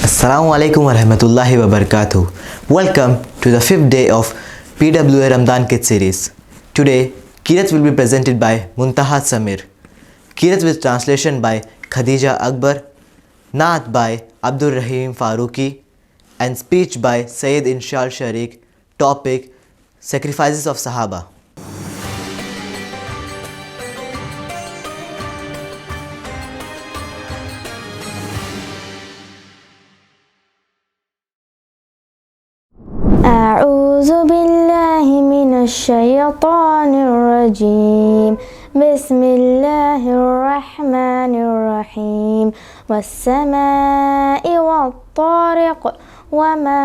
Assalamu alaikum wa rahmatullahi wa barakatuh. Welcome to the 5th day of PWA Ramadan Kids Series. Today, Qirat will be presented by Muntaha Samir. Qirat with translation by Khadija Akabar, Naat by Abdur Raheem Faruqi, and speech by Syed Inshaal Sharique. Topic: Sacrifices of Sahaba. أعوذ بالله من الشيطان الرجيم. بسم الله الرحمن الرحيم. والسماء والطارق وما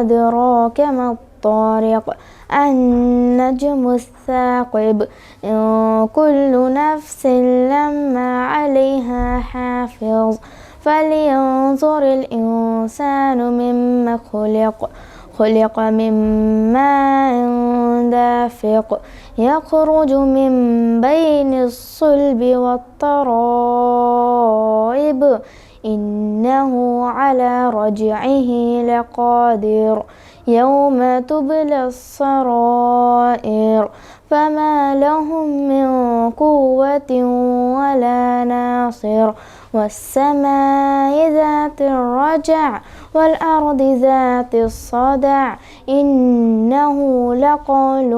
أدراك ما الطارق النجم الثاقب إن كل نفس لما عليها حافظ فلينظر الإنسان مما خلق من ماء دافق يخرج من بين الصلب والترائب إنه على رجعه لقادر يوم تبلى السرائر فما لهم من قوة ولا ناصر والسماء ذات الرجع والأرض ذات الصدع إنه لقول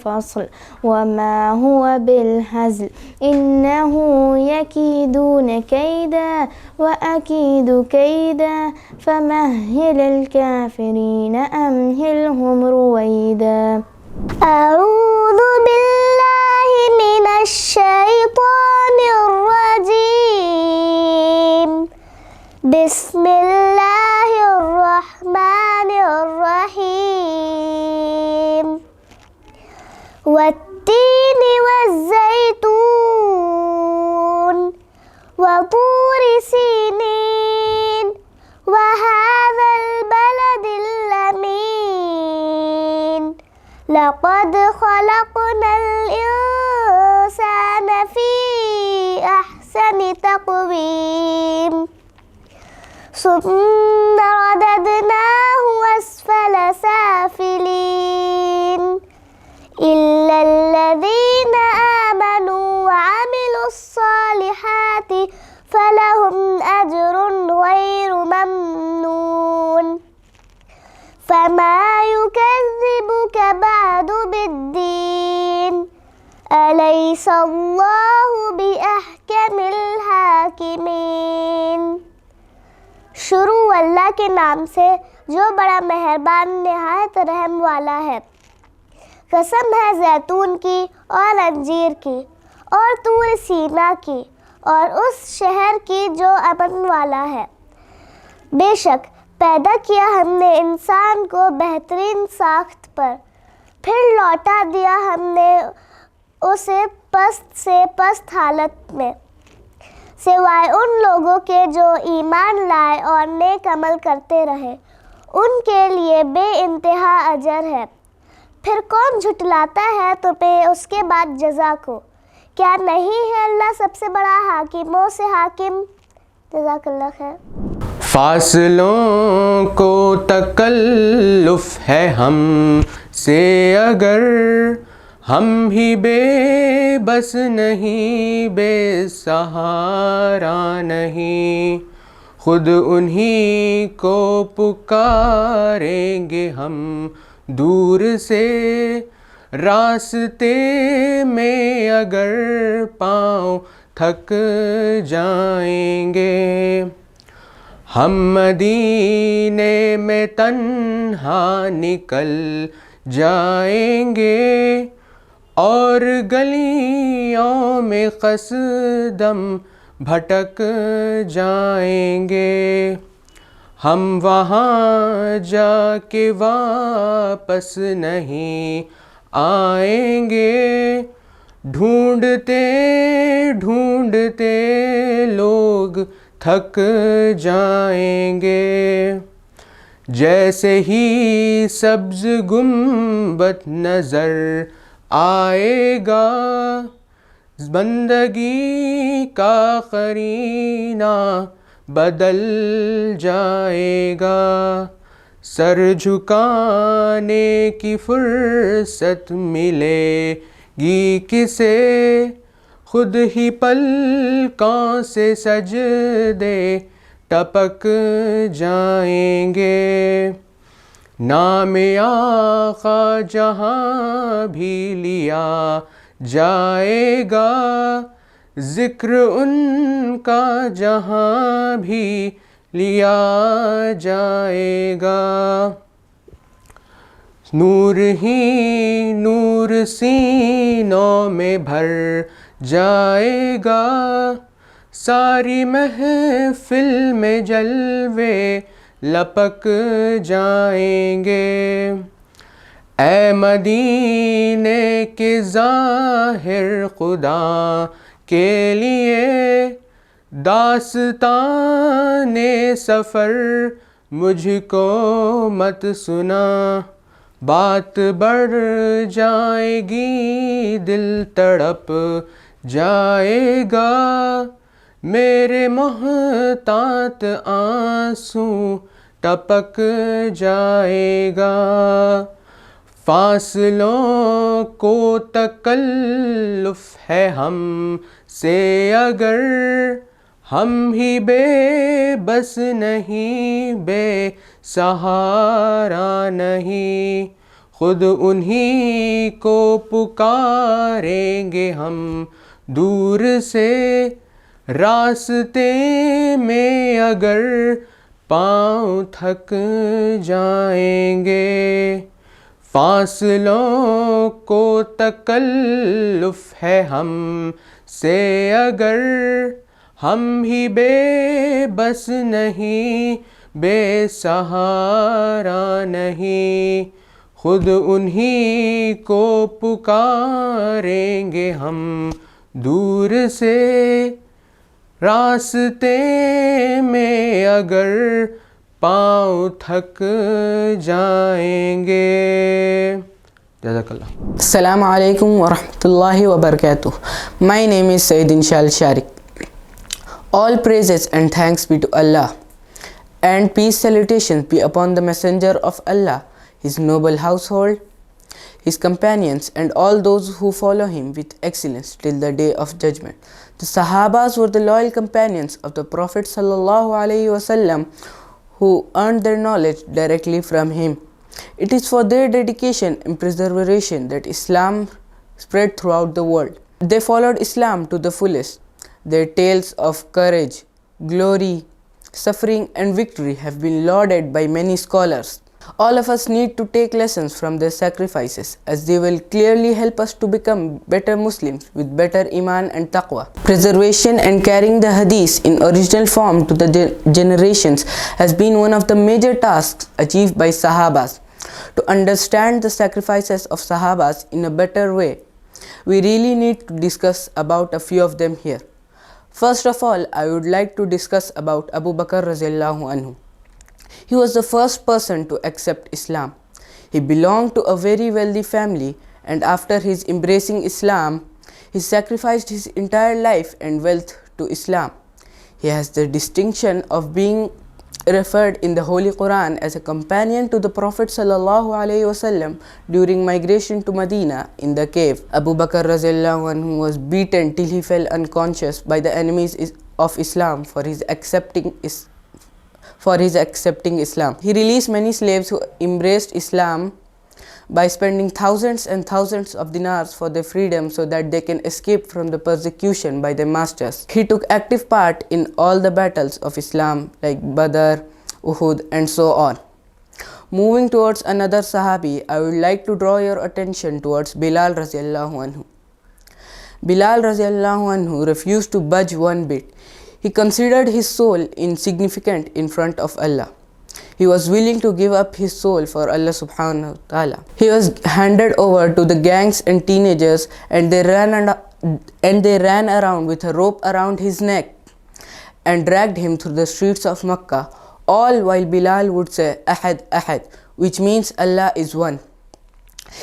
فصل وما هو بالهزل إنه يكيدون كيدا وأكيد كيدا فمهل الكافرين أمهلهم رويدا. أعوذ بالله من الشيطان الرجيم. بسم الله الرحمن الرحيم. والتين والزيتون وطور سينين وهذا البلد الأمين لقد خلقنا الإنسان في أحسن تقويم ثم رددناه أسفل سافلين إلا الذين آمنوا وعملوا الصالحات فلهم أجر غير ممنون فما يكذبك بعد بالدين أليس الله بأحكم الحاكمين. शुरू अल्लाह के नाम से जो बड़ा मेहरबान निहायत रहम वाला है। कसम है जैतून की और अंजीर की और तूर सीना की और उस शहर की जो अमन वाला है। बेशक पैदा किया हमने इंसान को बेहतरीन साख्त पर, फिर लौटा दिया हमने उसे पस्त से पस्त हालत में, सिवाय उन लोगों के जो ईमान लाए और नेक अमल करते रहे, उनके लिए बेइंतहा अजर है। फिर कौन झुटलाता है तुम्हें उसके बाद जज़ा को? क्या नहीं है अल्लाह सबसे बड़ा हाकिमों से हाकिम? जज़ाकल्लाह खैर। फासलों को तकल्लुफ़ है हम से अगर हम ही बेबस नहीं बेसहारा नहीं खुद उन्हीं को पुकारेंगे हम दूर से रास्ते में अगर पाँव थक जाएंगे हम मदीने में तन्हा निकल जाएंगे और गलियों में कसदम भटक जाएंगे हम वहाँ जाके वापस नहीं आएंगे ढूंढते ढूंढते लोग थक जाएंगे जैसे ही सब्ज गुंबद नज़र आएगा बंदगी का करीना بدل جائے گا. سر جھکانے کی فرصت ملے گی کسے, خود ہی پلکوں سے سجدے ٹپک جائیں گے. نام آقا جہاں بھی لیا جائے گا, ذکر ان کا جہاں بھی لیا جائے گا. نور ہی نور سینوں میں بھر جائے گا, ساری محفل میں جلوے لپک جائیں گے. اے مدینے کے ظاہر خدا کے لیے داستان سفر مجھ کو مت سنا, بات بڑھ جائے گی دل تڑپ جائے گا, میرے محتاط آنسو ٹپک جائے گا. فاصلوں کو تکلف ہے ہم سے اگر, ہم ہی بے بس نہیں بے سہارا نہیں, خود انہی کو پکاریں گے ہم دور سے, راستے میں اگر پاؤں تھک جائیں گے. فاصلوں کو تکلف ہے ہم سے اگر, ہم ہی بے بس نہیں بے سہارا نہیں, خود انہی کو پکاریں گے ہم دور سے, راستے میں اگر پاؤں تھک جائیں گے. جزاک اللہ. Assalamu alaikum wa rahmatullahi wa barakatuh. My name is Syed Inshaal Sharique. All praises and thanks be to Allah, and peace salutations be upon the messenger of Allah, his noble household, his companions, and all those who follow him with excellence till the day of judgment. The Sahabas were the loyal companions of the Prophet sallallahu alaihi wasallam, who earned their knowledge directly from him. It is for their dedication and preservation that Islam spread throughout the world. They followed Islam to the fullest. Their tales of courage, glory, suffering, and victory have been lauded by many scholars. All of us need to take lessons from their sacrifices, as they will clearly help us to become better Muslims with better Iman and Taqwa. Preservation and carrying the Hadith in original form to the generations has been one of the major tasks achieved by Sahabas. To understand the sacrifices of Sahabas in a better way, we really need to discuss about a few of them here. First of all, I would like to discuss about Abu Bakr radhiyallahu anhu. He was the first person to accept Islam. He belonged to a very wealthy family, and after his embracing Islam, he sacrificed his entire life and wealth to Islam. He has the distinction of being referred in the Holy Quran as a companion to the Prophet sallallahu alaihi wasallam during migration to Medina in the cave. Abu Bakr radhiyallahu anhu was beaten till he fell unconscious by the enemies of Islam for his accepting Islam. He released many slaves who embraced Islam by spending thousands and thousands of dinars for their freedom so that they can escape from the persecution by their masters. He took active part in all the battles of Islam like Badr, Uhud, and so on. Moving towards another Sahabi, I would like to draw your attention towards Bilal radhiyallahu anhu. Bilal radhiyallahu anhu refused to budge one bit. He considered his soul insignificant in front of Allah. He was willing to give up his soul for Allah subhanahu wa ta'ala. He was handed over to the gangs and teenagers, and they ran around with a rope around his neck and dragged him through the streets of Makkah, all while Bilal would say Ahad, Ahad, which means Allah is one.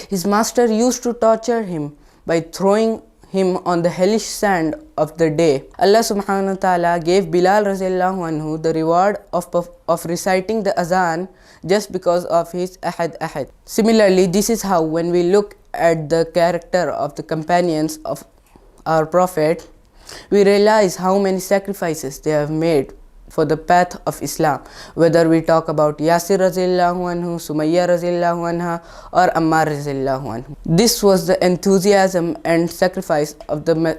His master used to torture him by throwing him on the hellish sand of the day, Allah subhanahu wa ta'ala gave Bilal radiallahu anhu the reward of reciting the azan just because of his ahad ahad. Similarly, this is how when we look at the character of the companions of our Prophet, we realize how many sacrifices they have made for the path of Islam. Whether we talk about Yasir radiallahu anhu, Sumayya radiallahu anha, or Ammar radiallahu anhu. This was the enthusiasm and sacrifice of the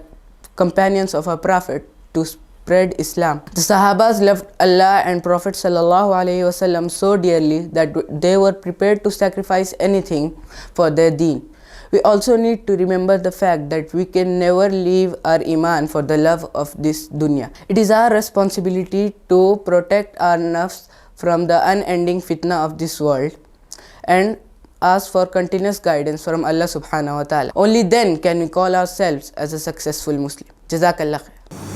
companions of our Prophet to spread Islam. The Sahabas loved Allah and Prophet sallallahu alaihi wasallam so dearly that they were prepared to sacrifice anything for their deen. We also need to remember the fact that we can never leave our iman for the love of this dunya. It is our responsibility to protect our nafs from the unending fitna of this world and ask for continuous guidance from Allah subhanahu wa ta'ala. Only then can we call ourselves as a successful Muslim. Jazakallah khair.